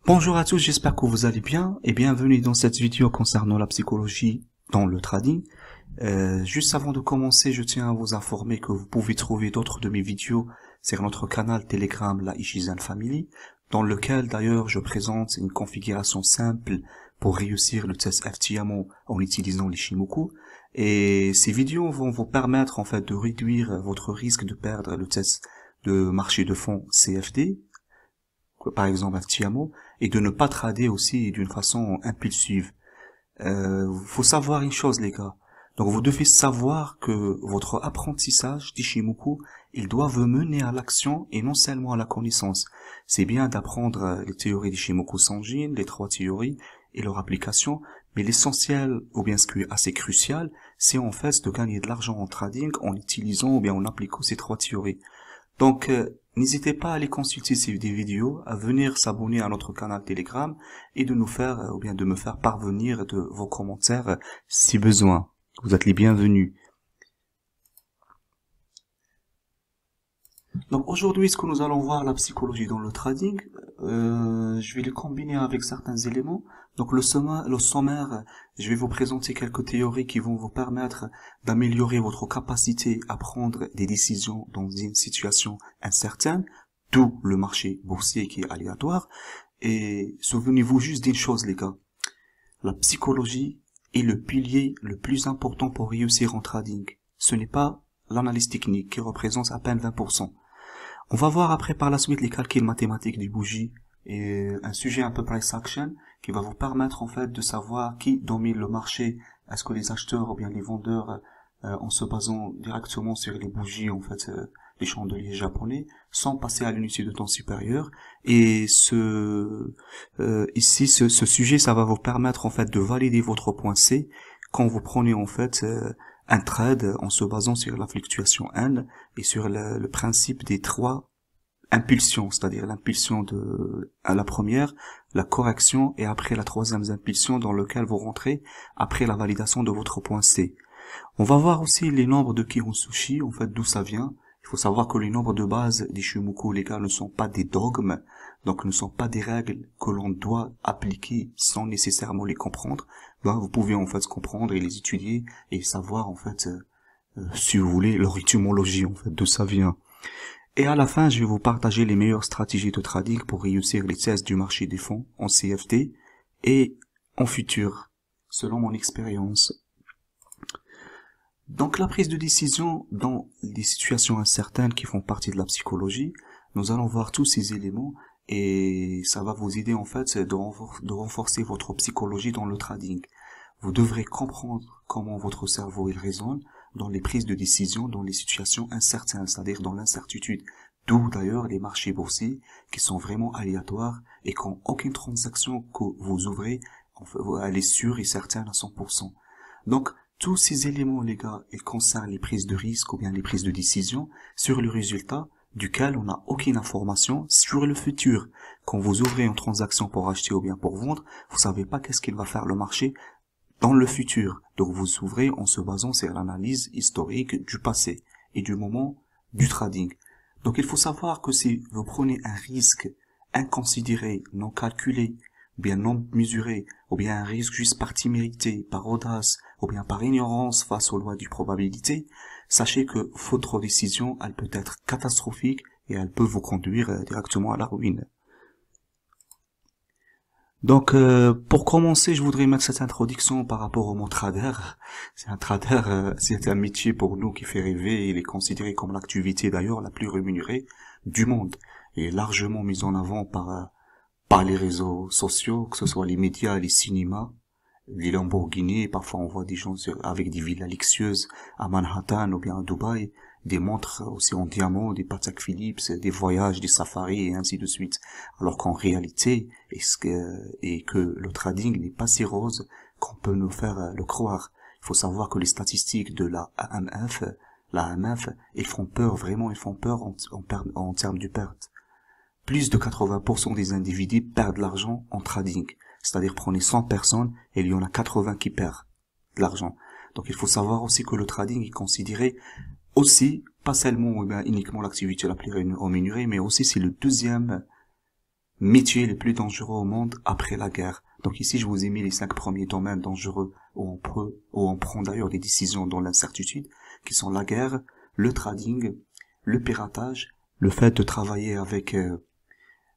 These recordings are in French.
Bonjour à tous, j'espère que vous allez bien et bienvenue dans cette vidéo concernant la psychologie dans le trading. Juste avant de commencer, je tiens à vous informer que vous pouvez trouver d'autres de mes vidéos sur notre canal Telegram, la Ichizen Family, dans lequel d'ailleurs je présente une configuration simple pour réussir le test FTMO en utilisant l'Ishimoku. Et ces vidéos vont vous permettre en fait de réduire votre risque de perdre le test de marché de fonds CFD, par exemple FTMO, et de ne pas trader aussi d'une façon impulsive. Faut savoir une chose les gars. Donc vous devez savoir que votre apprentissage d'Ishimoku, il doit vous mener à l'action et non seulement à la connaissance. C'est bien d'apprendre les théories d'Ishimoku Sanjin, les trois théories et leur application, mais l'essentiel, ou bien ce qui est assez crucial, c'est en fait de gagner de l'argent en trading en utilisant ou bien en appliquant ces trois théories. Donc, n'hésitez pas à aller consulter ces vidéos, à venir s'abonner à notre canal Telegram et de nous faire, ou bien de me faire parvenir de vos commentaires si besoin. Vous êtes les bienvenus. Donc aujourd'hui, ce que nous allons voir, la psychologie dans le trading, je vais les combiner avec certains éléments. Donc le sommaire, je vais vous présenter quelques théories qui vont vous permettre d'améliorer votre capacité à prendre des décisions dans une situation incertaine, d'où le marché boursier qui est aléatoire. Et souvenez-vous juste d'une chose les gars, la psychologie est le pilier le plus important pour réussir en trading. Ce n'est pas l'analyse technique qui représente à peine 20%. On va voir après par la suite les calculs mathématiques des bougies et un sujet un peu price action qui va vous permettre en fait de savoir qui domine le marché. Est-ce que les acheteurs ou bien les vendeurs en se basant directement sur les bougies en fait les chandeliers japonais sans passer à l'unité de temps supérieure. Et ici ce sujet ça va vous permettre en fait de valider votre point C quand vous prenez en fait un trade en se basant sur la fluctuation N et sur le principe des trois impulsions, c'est-à-dire l'impulsion à la première, la correction et après la troisième impulsion dans lequel vous rentrez après la validation de votre point C. On va voir aussi les nombres de Kironsushi, en fait d'où ça vient. Il faut savoir que les nombres de base des Shimoku, les gars, ne sont pas des dogmes, donc ne sont pas des règles que l'on doit appliquer sans nécessairement les comprendre. Ben, vous pouvez en fait comprendre et les étudier et savoir en fait, si vous voulez, leur étymologie en fait, d'où ça vient. Et à la fin, je vais vous partager les meilleures stratégies de trading pour réussir les tests du marché des fonds en CFD et en futur, selon mon expérience. Donc la prise de décision dans des situations incertaines qui font partie de la psychologie, nous allons voir tous ces éléments et ça va vous aider en fait de renforcer votre psychologie dans le trading. Vous devrez comprendre comment votre cerveau il raisonne dans les prises de décision dans les situations incertaines, c'est-à-dire dans l'incertitude. D'où d'ailleurs les marchés boursiers qui sont vraiment aléatoires et quand aucune transaction que vous ouvrez, elle est sûre et certaine à 100%. Donc tous ces éléments, les gars, ils concernent les prises de risque ou bien les prises de décision sur le résultat duquel on n'a aucune information sur le futur. Quand vous ouvrez une transaction pour acheter ou bien pour vendre, vous savez pas qu'est-ce qu'il va faire le marché dans le futur. Donc vous ouvrez en se basant sur l'analyse historique du passé et du moment du trading. Donc il faut savoir que si vous prenez un risque inconsidéré, non calculé, ou bien non mesuré, ou bien un risque juste par timidité, par audace, ou bien par ignorance face aux lois du probabilité, sachez que votre décision, elle peut être catastrophique et elle peut vous conduire directement à la ruine. Donc, pour commencer, je voudrais mettre cette introduction par rapport au mot trader. C'est un trader, c'est un métier pour nous qui fait rêver. Il est considéré comme l'activité d'ailleurs la plus rémunérée du monde et largement mise en avant par les réseaux sociaux, que ce soit les médias, les cinémas, les Lamborghini. Parfois, on voit des gens avec des villas luxueuses à Manhattan ou bien à Dubaï, des montres aussi en diamant, des Patek Philippe, des voyages, des safaris et ainsi de suite. Alors qu'en réalité, et que le trading n'est pas si rose qu'on peut nous faire le croire. Il faut savoir que les statistiques de la AMF, ils font peur, vraiment, ils font peur en termes de perte. Plus de 80% des individus perdent l'argent en trading. C'est-à-dire, prenez 100 personnes et il y en a 80 qui perdent de l'argent. Donc, il faut savoir aussi que le trading est considéré aussi, pas seulement uniquement l'activité la plus rémunérée, mais aussi c'est le deuxième métiers les plus dangereux au monde après la guerre. Donc ici, je vous ai mis les 5 premiers domaines dangereux où on prend d'ailleurs des décisions dans l'incertitude, qui sont la guerre, le trading, le piratage, le fait de travailler avec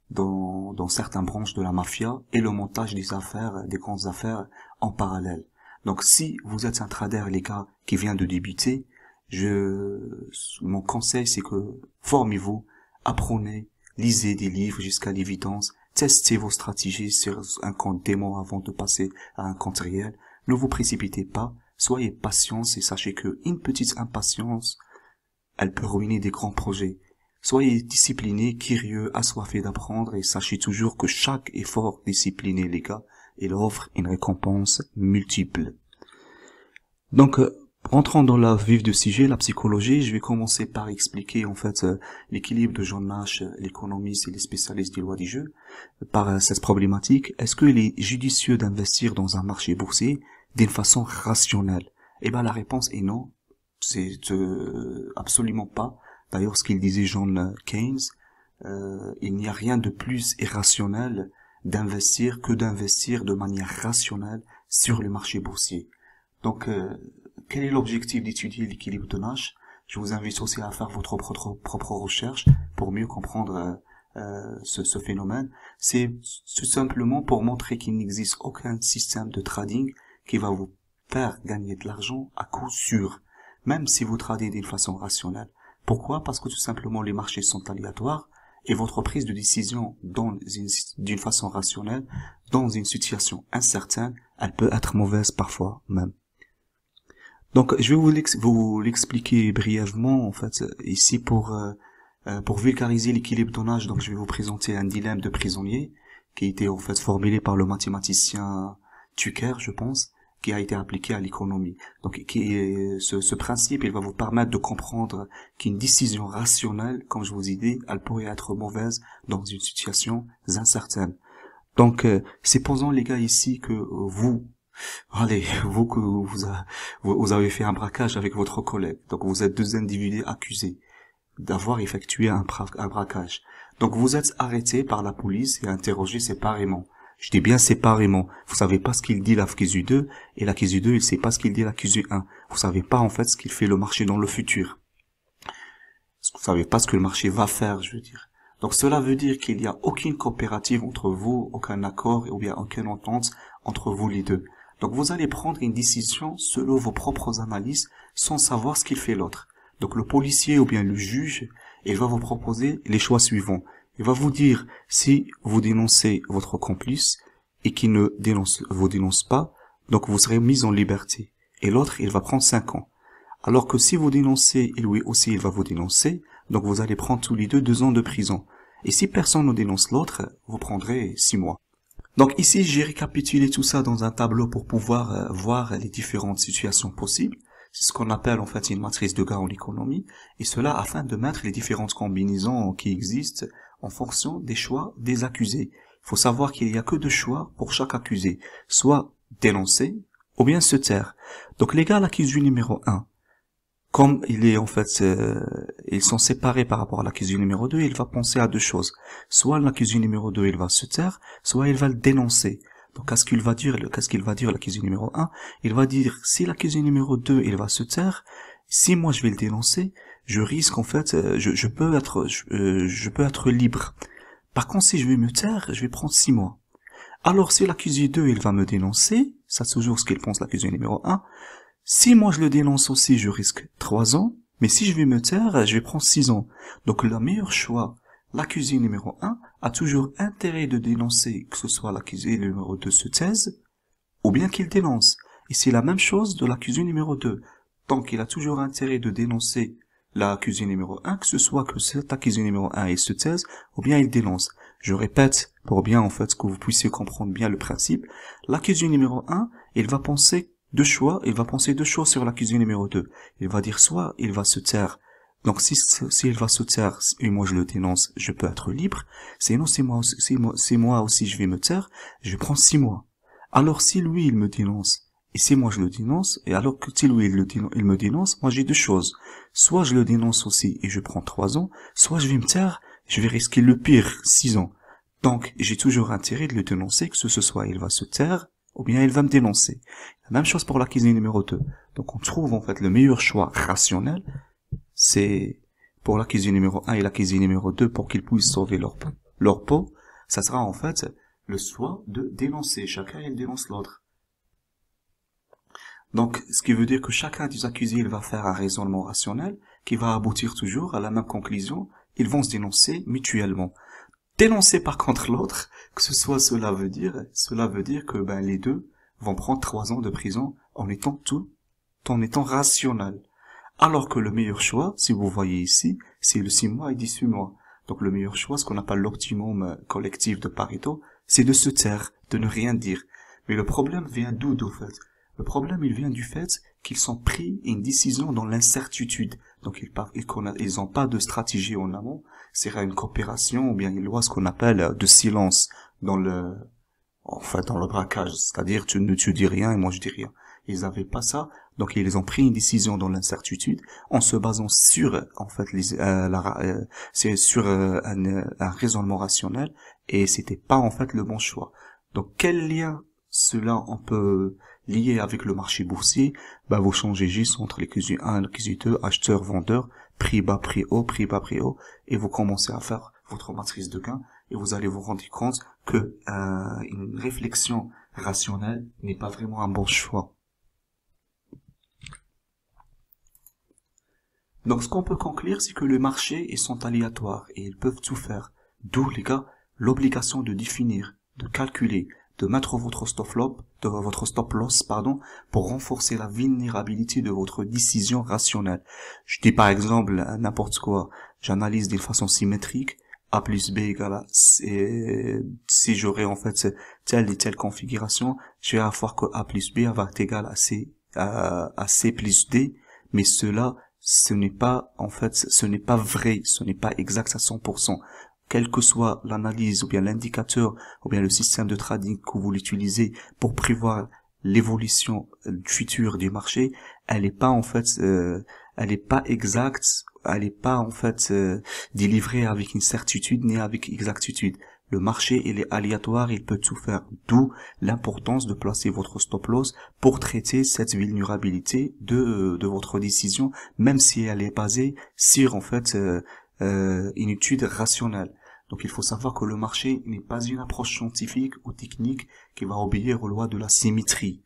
dans certaines branches de la mafia et le montage des affaires, des grandes affaires en parallèle. Donc si vous êtes un trader, les gars, qui vient de débuter, mon conseil c'est que formez-vous, apprenez, lisez des livres jusqu'à l'évidence, testez vos stratégies sur un compte démo avant de passer à un compte réel. Ne vous précipitez pas, soyez patients et sachez que une petite impatience, elle peut ruiner des grands projets. Soyez disciplinés, curieux, assoiffés d'apprendre et sachez toujours que chaque effort discipliné, les gars, il offre une récompense multiple. Donc, rentrons dans la vif du sujet, la psychologie, je vais commencer par expliquer en fait l'équilibre de John Nash, l'économiste et les spécialistes des lois du jeu, par cette problématique. Est-ce qu'il est judicieux d'investir dans un marché boursier d'une façon rationnelle? Eh ben la réponse est non, c'est absolument pas. D'ailleurs, ce qu'il disait John Keynes, il n'y a rien de plus irrationnel d'investir que d'investir de manière rationnelle sur le marché boursier. Donc, quel est l'objectif d'étudier l'équilibre de Nash? Je vous invite aussi à faire votre propre recherche pour mieux comprendre ce phénomène. C'est tout simplement pour montrer qu'il n'existe aucun système de trading qui va vous faire gagner de l'argent à coup sûr, même si vous tradez d'une façon rationnelle. Pourquoi? Parce que tout simplement les marchés sont aléatoires et votre prise de décision d'une façon rationnelle, dans une situation incertaine, elle peut être mauvaise parfois même. Donc je vais vous l'expliquer brièvement en fait ici pour vulgariser l'équilibre de Nash. Donc je vais vous présenter un dilemme de prisonnier qui a été en fait formulé par le mathématicien Tucker, je pense, qui a été appliqué à l'économie. Donc, ce principe, il va vous permettre de comprendre qu'une décision rationnelle, comme je vous ai dit, elle pourrait être mauvaise dans une situation incertaine. Donc, supposons les gars ici que vous avez fait un braquage avec votre collègue. Donc, vous êtes deux individus accusés d'avoir effectué un braquage. Donc, vous êtes arrêtés par la police et interrogés séparément. Je dis bien séparément. Vous savez pas ce qu'il dit l'accusé 2 et l'accusé 2, il sait pas ce qu'il dit l'accusé 1. Vous savez pas en fait ce qu'il fait le marché dans le futur. Vous savez pas ce que le marché va faire, je veux dire. Donc cela veut dire qu'il n'y a aucune coopérative entre vous, aucun accord ou bien aucune entente entre vous les deux. Donc vous allez prendre une décision selon vos propres analyses sans savoir ce qu'il fait l'autre. Donc le policier ou bien le juge, il va vous proposer les choix suivants. Il va vous dire, si vous dénoncez votre complice et qu'il ne vous dénonce pas, donc vous serez mis en liberté. Et l'autre, il va prendre 5 ans. Alors que si vous dénoncez, et lui aussi, il va vous dénoncer, donc vous allez prendre tous les deux 2 ans de prison. Et si personne ne dénonce l'autre, vous prendrez 6 mois. Donc ici, j'ai récapitulé tout ça dans un tableau pour pouvoir voir les différentes situations possibles. C'est ce qu'on appelle en fait une matrice de gain en économie, et cela afin de mettre les différentes combinaisons qui existent en fonction des choix des accusés. Il faut savoir qu'il n'y a que 2 choix pour chaque accusé, soit dénoncer ou bien se taire. Donc les gars, l'accusé numéro 1, comme il est en fait, ils sont séparés par rapport à l'accusé numéro 2, il va penser à 2 choses. Soit l'accusé numéro 2, il va se taire, soit il va le dénoncer. Donc qu'est-ce qu'il va dire l'accusé numéro 1? Il va dire, si l'accusé numéro 2, il va se taire, si moi je vais le dénoncer, je risque en fait, je peux être libre. Par contre, si je vais me taire, je vais prendre 6 mois. Alors si l'accusé 2, il va me dénoncer, ça c'est toujours ce qu'il pense l'accusé numéro 1, si moi je le dénonce aussi, je risque 3 ans, mais si je vais me taire, je vais prendre 6 ans. Donc le meilleur choix, l'accusé numéro 1 a toujours intérêt de dénoncer, que ce soit l'accusé numéro 2 se taise, ou bien qu'il dénonce. Et c'est la même chose de l'accusé numéro 2. Donc il a toujours intérêt de dénoncer l'accusé numéro 1, que ce soit que cet accusé numéro 1 il se taise, ou bien il dénonce. Je répète, pour bien en fait que vous puissiez comprendre bien le principe, l'accusé numéro 1, il va penser 2 choix sur l'accusé numéro 2. Il va dire soit il va se taire, donc si il va se taire et moi je le dénonce, je peux être libre, sinon c'est moi aussi je vais me taire, je vais prendre 6 mois. Alors si lui il me dénonce, et si moi je le dénonce, et alors que si lui il me dénonce, moi j'ai 2 choses. Soit je le dénonce aussi et je prends 3 ans, soit je vais me taire, je vais risquer le pire, 6 ans. Donc, j'ai toujours intérêt de le dénoncer, que ce soit il va se taire, ou bien il va me dénoncer. La même chose pour l'accusé numéro 2. Donc, on trouve en fait le meilleur choix rationnel, c'est pour l'accusé numéro 1 et l'accusé numéro 2 pour qu'ils puissent sauver leur peau, ça sera en fait le choix de dénoncer. Chacun, il dénonce l'autre. Donc, ce qui veut dire que chacun des accusés, il va faire un raisonnement rationnel qui va aboutir toujours à la même conclusion. Ils vont se dénoncer mutuellement. Dénoncer par contre l'autre, que ce soit cela veut dire que ben les deux vont prendre 3 ans de prison en étant rationnel. Alors que le meilleur choix, si vous voyez ici, c'est le 6 mois et 18 mois. Donc le meilleur choix, ce qu'on appelle l'optimum collectif de Pareto, c'est de se taire, de ne rien dire. Mais le problème vient d'où, en fait? Le problème, il vient du fait qu'ils sont pris une décision dans l'incertitude. Donc ils n'ont pas de stratégie en amont. C'est une coopération ou bien une loi, ce qu'on appelle de silence dans le braquage. C'est-à-dire tu dis rien et moi je dis rien. Ils n'avaient pas ça, donc ils ont pris une décision dans l'incertitude en se basant sur en fait un raisonnement rationnel et c'était pas en fait le bon choix. Donc quel lien cela on peut lier avec le marché boursier? Bah vous changez juste entre les QG1 et les QG2, acheteur, vendeur, prix bas, prix haut, prix bas, prix haut, et vous commencez à faire votre matrice de gain et vous allez vous rendre compte que une réflexion rationnelle n'est pas vraiment un bon choix. Donc ce qu'on peut conclure, c'est que le marché sont aléatoires et ils peuvent tout faire. D'où les gars, l'obligation de définir, de calculer, de mettre votre stop loss, pour renforcer la vulnérabilité de votre décision rationnelle. Je dis par exemple n'importe quoi, j'analyse d'une façon symétrique, A plus B égale à C, si j'aurais en fait telle et telle configuration, je vais avoir que A plus B va être égal à C plus D, mais cela, ce n'est pas vrai, ce n'est pas exact à 100%. Quelle que soit l'analyse ou bien l'indicateur ou bien le système de trading que vous l'utilisez pour prévoir l'évolution future du marché, elle n'est pas exacte, elle n'est pas délivrée avec une certitude ni avec exactitude. Le marché, il est aléatoire, il peut tout faire. D'où l'importance de placer votre stop loss pour traiter cette vulnérabilité de votre décision, même si elle est basée sur une étude rationnelle. Donc il faut savoir que le marché n'est pas une approche scientifique ou technique qui va obéir aux lois de la symétrie.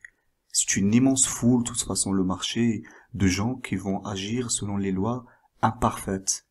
C'est une immense foule, de toute façon, le marché, de gens qui vont agir selon les lois imparfaites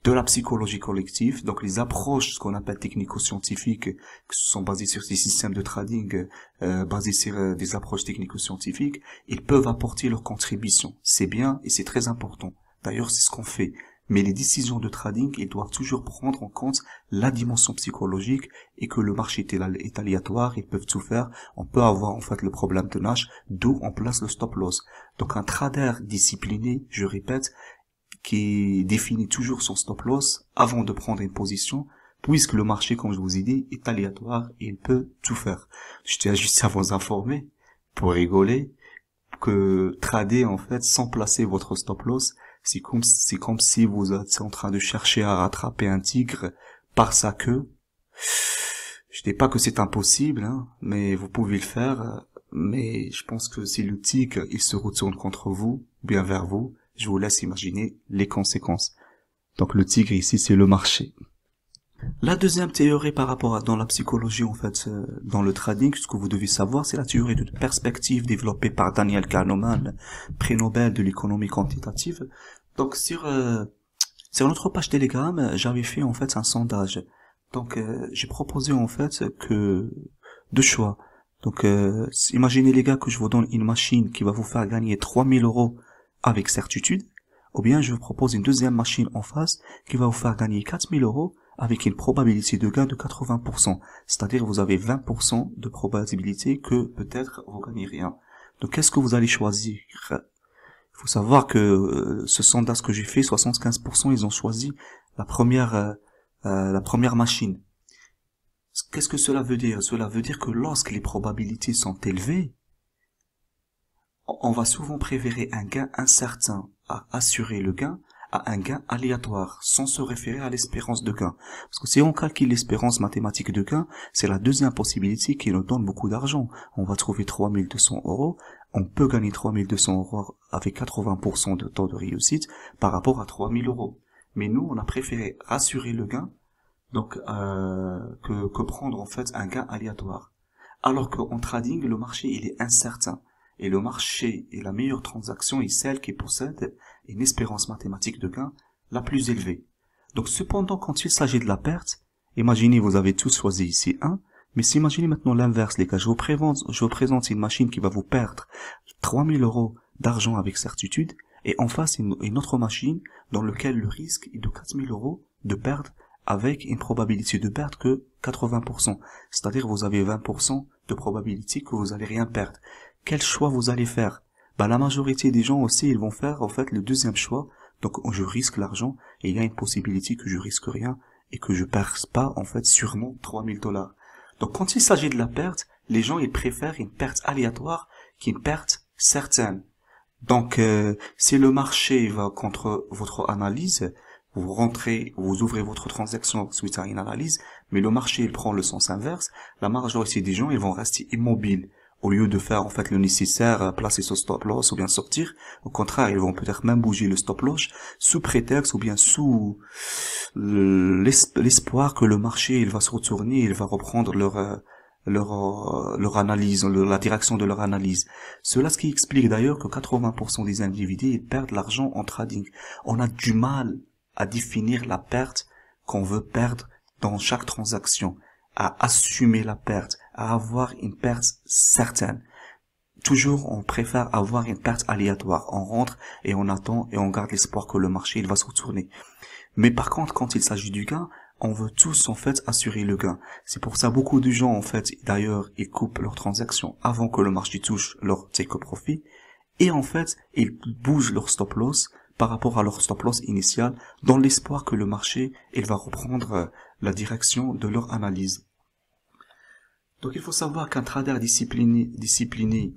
de la psychologie collective. Donc les approches, ce qu'on appelle technico-scientifiques, qui sont basées sur des systèmes de trading, basés sur des approches technico-scientifiques, ils peuvent apporter leur contribution. C'est bien et c'est très important. D'ailleurs, c'est ce qu'on fait. Mais les décisions de trading, ils doivent toujours prendre en compte la dimension psychologique et que le marché est aléatoire, ils peuvent tout faire. On peut avoir en fait le problème de Nash, d'où on place le stop loss. Donc un trader discipliné, je répète, qui définit toujours son stop loss avant de prendre une position, puisque le marché, comme je vous ai dit, est aléatoire et il peut tout faire. Je tiens juste à vous informer, pour rigoler, que trader en fait sans placer votre stop loss, c'est comme si vous êtes en train de chercher à rattraper un tigre par sa queue. Je dis pas que c'est impossible, hein, mais vous pouvez le faire. Mais je pense que si le tigre, il se retourne contre vous, bien vers vous, je vous laisse imaginer les conséquences. Donc le tigre ici, c'est le marché. La deuxième théorie par rapport à dans la psychologie, en fait, dans le trading, ce que vous devez savoir, c'est la théorie de perspective développée par Daniel Kahneman, prix Nobel de l'économie quantitative. Donc sur notre page Telegram, j'avais fait en fait un sondage. Donc j'ai proposé en fait que deux choix. Donc imaginez les gars que je vous donne une machine qui va vous faire gagner 3000 € avec certitude, ou bien je vous propose une deuxième machine en face qui va vous faire gagner 4000 € avec une probabilité de gain de 80%. C'est-à-dire vous avez 20% de probabilité que peut-être vous gagnez rien. Donc qu'est-ce que vous allez choisir? Il faut savoir que ce sondage que j'ai fait, 75% ils ont choisi la première machine. Qu'est-ce que cela veut dire? Cela veut dire que lorsque les probabilités sont élevées, on va souvent préférer un gain incertain à assurer le gain, à un gain aléatoire, sans se référer à l'espérance de gain. Parce que si on calcule l'espérance mathématique de gain, c'est la deuxième possibilité qui nous donne beaucoup d'argent. On va trouver 3200 euros, on peut gagner 3200 euros avec 80% de taux de réussite par rapport à 3000 euros. Mais nous, on a préféré rassurer le gain, donc que prendre en fait un gain aléatoire. Alors qu'en trading, le marché il est incertain. Et le marché et la meilleure transaction est celle qui possède une espérance mathématique de gain la plus élevée. Donc cependant, quand il s'agit de la perte, imaginez vous avez tous choisi ici 1, mais si imaginez maintenant l'inverse les gars, je vous présente une machine qui va vous perdre 3000 euros d'argent avec certitude, et en face une autre machine dans laquelle le risque est de 4000 euros de perdre avec une probabilité de perte que 80%. C'est-à-dire vous avez 20% de probabilité que vous allez rien perdre. Quel choix vous allez faire? La majorité des gens aussi, ils vont faire en fait le deuxième choix. Donc je risque l'argent et il y a une possibilité que je risque rien et que je perds pas en fait sûrement 3000 dollars. Donc quand il s'agit de la perte, les gens ils préfèrent une perte aléatoire qu'une perte certaine. Donc si le marché va contre votre analyse, vous rentrez, vous ouvrez votre transaction suite à une analyse, mais le marché il prend le sens inverse, la majorité des gens ils vont rester immobiles. Au lieu de faire en fait le nécessaire, placer ce stop loss ou bien sortir, au contraire, ils vont peut-être même bouger le stop loss sous prétexte ou bien sous l'espoir que le marché il va se retourner, il va reprendre leur analyse, la direction de leur analyse. Cela ce qui explique d'ailleurs que 80% des individus ils perdent l'argent en trading. On a du mal à définir la perte qu'on veut perdre dans chaque transaction, à assumer la perte, à avoir une perte certaine. Toujours, on préfère avoir une perte aléatoire. On rentre et on attend et on garde l'espoir que le marché il va se retourner. Mais par contre, quand il s'agit du gain, on veut tous en fait assurer le gain. C'est pour ça beaucoup de gens en fait, d'ailleurs, ils coupent leurs transactions avant que le marché touche leur take profit et en fait, ils bougent leur stop loss par rapport à leur stop loss initial dans l'espoir que le marché il va reprendre la direction de leur analyse. Donc il faut savoir qu'un trader discipliné,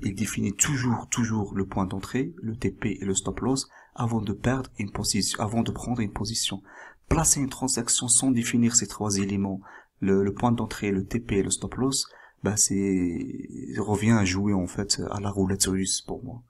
il définit toujours le point d'entrée, le TP et le stop loss avant de perdre une position, avant de prendre une position. Placer une transaction sans définir ces trois éléments, le point d'entrée, le TP et le stop loss, revient à jouer en fait à la roulette russe pour moi.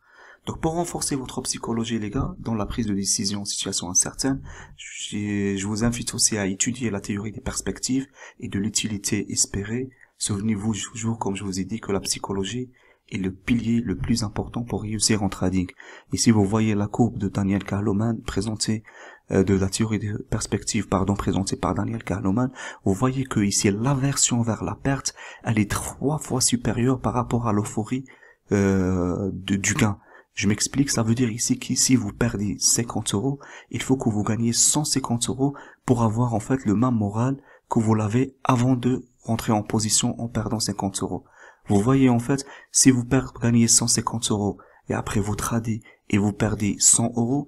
Donc pour renforcer votre psychologie les gars, dans la prise de décision en situation incertaine, je vous invite aussi à étudier la théorie des perspectives et de l'utilité espérée. Souvenez-vous toujours, comme je vous ai dit, que la psychologie est le pilier le plus important pour réussir en trading. Ici, vous voyez la courbe de Daniel Kahneman présentée, de la théorie des perspectives, présentée par Daniel Kahneman. Vous voyez que ici, l'aversion vers la perte, elle est 3 fois supérieure par rapport à l'euphorie du gain. Je m'explique, ça veut dire ici qu'ici vous perdez 50 euros, il faut que vous gagnez 150 euros pour avoir en fait le même moral que vous l'avez avant de rentrer en position en perdant 50 euros. Vous voyez en fait, si vous gagnez 150 euros et après vous tradez et vous perdez 100 euros,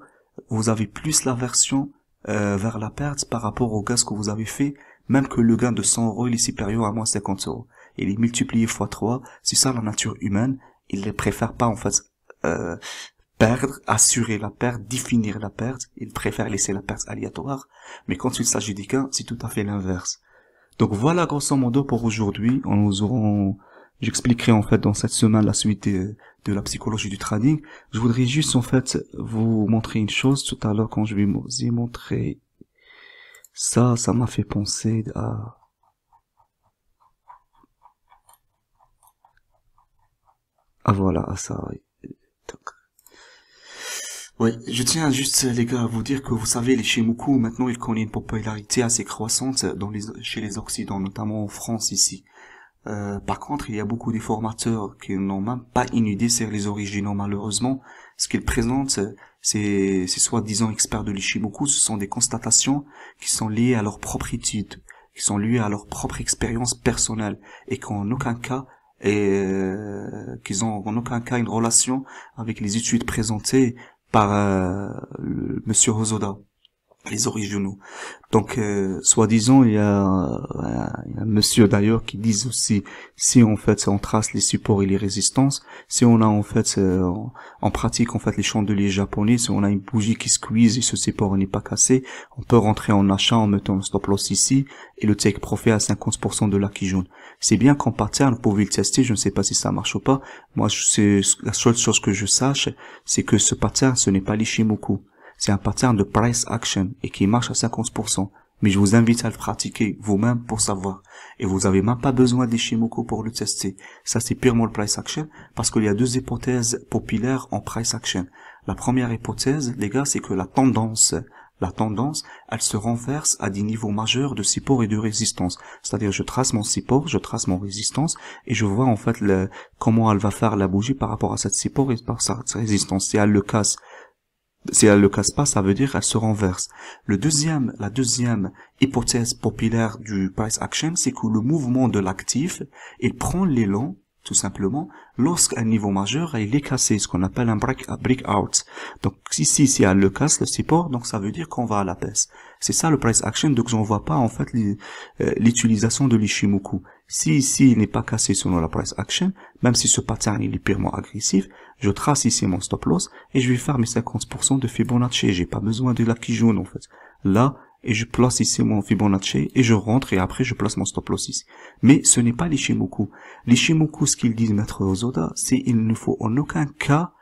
vous avez plus l'aversion vers la perte par rapport au gain que vous avez fait, même que le gain de 100 euros il est supérieur à moins 50 euros. Il est multiplié fois 3, c'est ça la nature humaine, il ne préfère pas en fait perdre, assurer la perte, définir la perte, il préfère laisser la perte aléatoire, mais quand il s'agit des gains, c'est tout à fait l'inverse. Donc voilà grosso modo pour aujourd'hui, j'expliquerai en fait dans cette semaine la suite de la psychologie du trading. Je voudrais juste en fait vous montrer une chose tout à l'heure quand je vais vous y montrer ça m'a fait penser voilà, à ça. Oui, je tiens juste les gars à vous dire que vous savez, les Shimoku, maintenant ils connaissent une popularité assez croissante chez les Occidents, notamment en France ici. Par contre, il y a beaucoup de formateurs qui n'ont même pas une idée sur les originaux malheureusement. Ce qu'ils présentent, ces soi-disant experts de l'Ishimoku, ce sont des constatations qui sont liées à leur propre étude, qui sont liées à leur propre expérience personnelle et qu'en aucun cas qu'ils ont en aucun cas une relation avec les études présentées par Monsieur Hosoda. les originaux. Donc, soi-disant, il y a un monsieur d'ailleurs qui dit aussi, si en fait on trace les supports et les résistances, si on a en fait, en pratique en fait les chandeliers japonais, si on a une bougie qui squeeze et ce support n'est pas cassé, on peut rentrer en achat en mettant le stop loss ici et le take profit à 50% de la Kijun. C'est bien qu'en pattern, vous pouvez le tester, je ne sais pas si ça marche ou pas. Moi, c'est la seule chose que je sache, c'est que ce pattern, ce n'est pas l'Ishimoku. C'est un pattern de price action et qui marche à 50%. Mais je vous invite à le pratiquer vous-même pour savoir. Et vous avez même pas besoin d'Ishimoku pour le tester. Ça, c'est purement le price action parce qu'il y a deux hypothèses populaires en price action. La première hypothèse, les gars, c'est que la tendance, elle se renverse à des niveaux majeurs de support et de résistance. C'est-à-dire, je trace mon support, je trace mon résistance et je vois en fait comment elle va faire la bougie par rapport à cette support et par sa résistance. Si elle le casse pas, ça veut dire qu'elle se renverse. La deuxième hypothèse populaire du price action, c'est que le mouvement de l'actif, il prend l'élan, tout simplement, lorsqu'un niveau majeur, il est cassé, ce qu'on appelle un breakout. Donc, ici, si elle le casse, le support, donc ça veut dire qu'on va à la baisse. C'est ça le price action, donc j'en vois pas, en fait, l'utilisation de l'Ishimoku. Si ici, il n'est pas cassé selon la price action, même si ce pattern, il est purement agressif, je trace ici mon stop loss, et je vais faire mes 50% de Fibonacci. J'ai pas besoin de la Kijun, en fait. Là, et je place ici mon Fibonacci, et je rentre, et après, je place mon stop loss ici. Mais ce n'est pas l'Ishimoku. L'Ishimoku, ce qu'il dit Maître Osoda, c'est il ne faut en aucun cas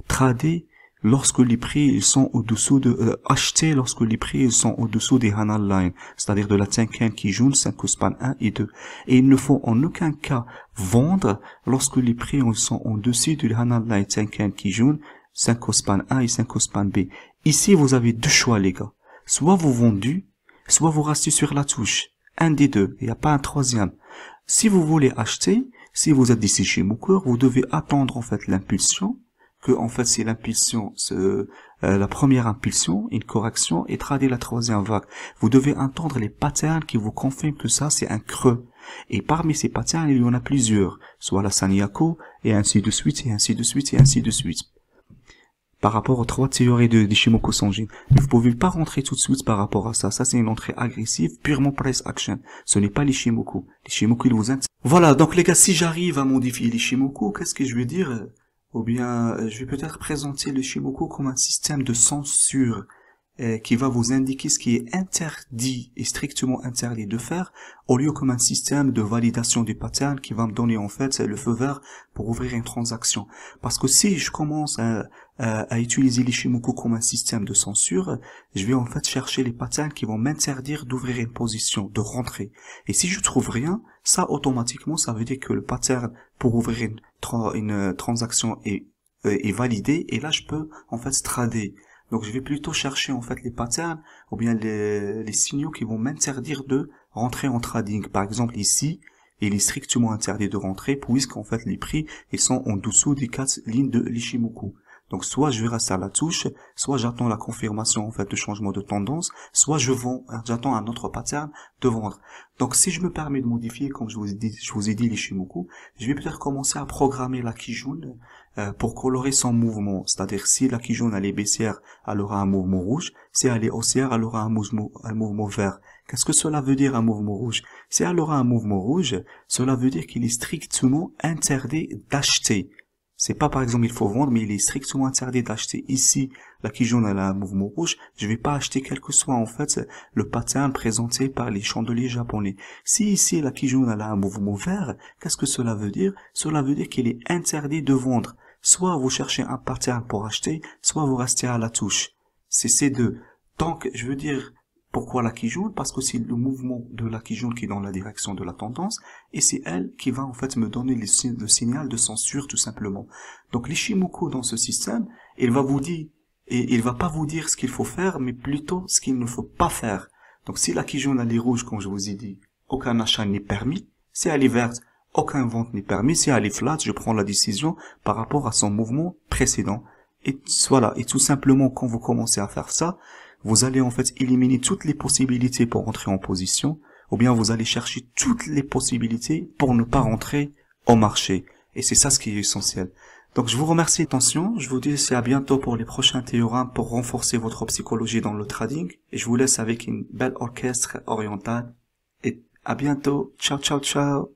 trader lorsque les prix ils sont au-dessous de acheter lorsque les prix ils sont au-dessous des Hana Line, c'est-à-dire de la Tenkan Kijun 5 span 1 et 2. Et il ne faut en aucun cas vendre lorsque les prix ils sont au-dessus du Hana Line Tenkan Kijun 5 span 1 et 5 span B. Ici, vous avez deux choix, les gars. Soit vous vendez, soit vous restez sur la touche. Un des deux. Il n'y a pas un troisième. Si vous voulez acheter, si vous êtes d'ici chez Mooker, vous devez attendre, en fait, l'impulsion, que, en fait, c'est l'impulsion, la première impulsion, une correction, et trader la troisième vague. Vous devez entendre les patterns qui vous confirment que ça, c'est un creux. Et parmi ces patterns, il y en a plusieurs. Soit la Sanyaku, et ainsi de suite, et ainsi de suite, et ainsi de suite. Par rapport aux trois théories d'Ishimoku Sanjin. Mais vous pouvez pas rentrer tout de suite par rapport à ça. Ça, c'est une entrée agressive, purement price action. Ce n'est pas l'Ishimoku. L'Ishimoku, il vous intéresse. Voilà. Donc, les gars, si j'arrive à modifier l'Ishimoku, qu'est-ce que je vais dire? Ou bien, je vais peut-être présenter l'Ishimoku comme un système de censure qui va vous indiquer ce qui est interdit et strictement interdit de faire, au lieu comme un système de validation des patterns qui va me donner en fait le feu vert pour ouvrir une transaction. Parce que si je commence à utiliser l'Ishimoku comme un système de censure, je vais en fait chercher les patterns qui vont m'interdire d'ouvrir une position, de rentrer. Et si je trouve rien, ça automatiquement, ça veut dire que le pattern pour ouvrir une transaction est validé, et là je peux en fait trader. Donc je vais plutôt chercher en fait les patterns ou bien les signaux qui vont m'interdire de rentrer en trading. Par exemple ici, il est strictement interdit de rentrer puisqu'en fait les prix ils sont en dessous des 4 lignes de l'Ishimoku. Donc soit je vais rester à la touche, soit j'attends la confirmation en fait de changement de tendance, soit j'attends un autre pattern de vendre. Donc si je me permets de modifier, comme je vous ai dit l'Ishimoku, je vais peut-être commencer à programmer la Kijun pour colorer son mouvement. C'est-à-dire si la Kijun elle est baissière, elle aura un mouvement rouge, si elle est haussière, elle aura un mouvement vert. Qu'est-ce que cela veut dire un mouvement rouge? Si elle aura un mouvement rouge, cela veut dire qu'il est strictement interdit d'acheter. C'est pas par exemple il faut vendre, mais il est strictement interdit d'acheter. Ici, la Kijun elle a un mouvement rouge, je vais pas acheter quel que soit en fait le pattern présenté par les chandeliers japonais. Si ici la Kijun elle a un mouvement vert, qu'est-ce que cela veut dire? Cela veut dire qu'il est interdit de vendre. Soit vous cherchez un pattern pour acheter, soit vous restez à la touche. C'est ces deux. Donc, je veux dire, pourquoi la Kijun? Parce que c'est le mouvement de la Kijun qui est dans la direction de la tendance, et c'est elle qui va en fait me donner le signal de censure tout simplement. Donc l'Ishimoku dans ce système, il va vous dire, et il va pas vous dire ce qu'il faut faire, mais plutôt ce qu'il ne faut pas faire. Donc si la Kijun elle est rouge, comme je vous ai dit, aucun achat n'est permis. Si elle est verte, aucun vente n'est permis. Si elle est flat, je prends la décision par rapport à son mouvement précédent. Et voilà, et tout simplement quand vous commencez à faire ça, vous allez en fait éliminer toutes les possibilités pour entrer en position, ou bien vous allez chercher toutes les possibilités pour ne pas rentrer au marché. Et c'est ça ce qui est essentiel. Donc je vous remercie attention, je vous dis à bientôt pour les prochains théorèmes pour renforcer votre psychologie dans le trading et je vous laisse avec une belle orchestre orientale et à bientôt. Ciao ciao ciao.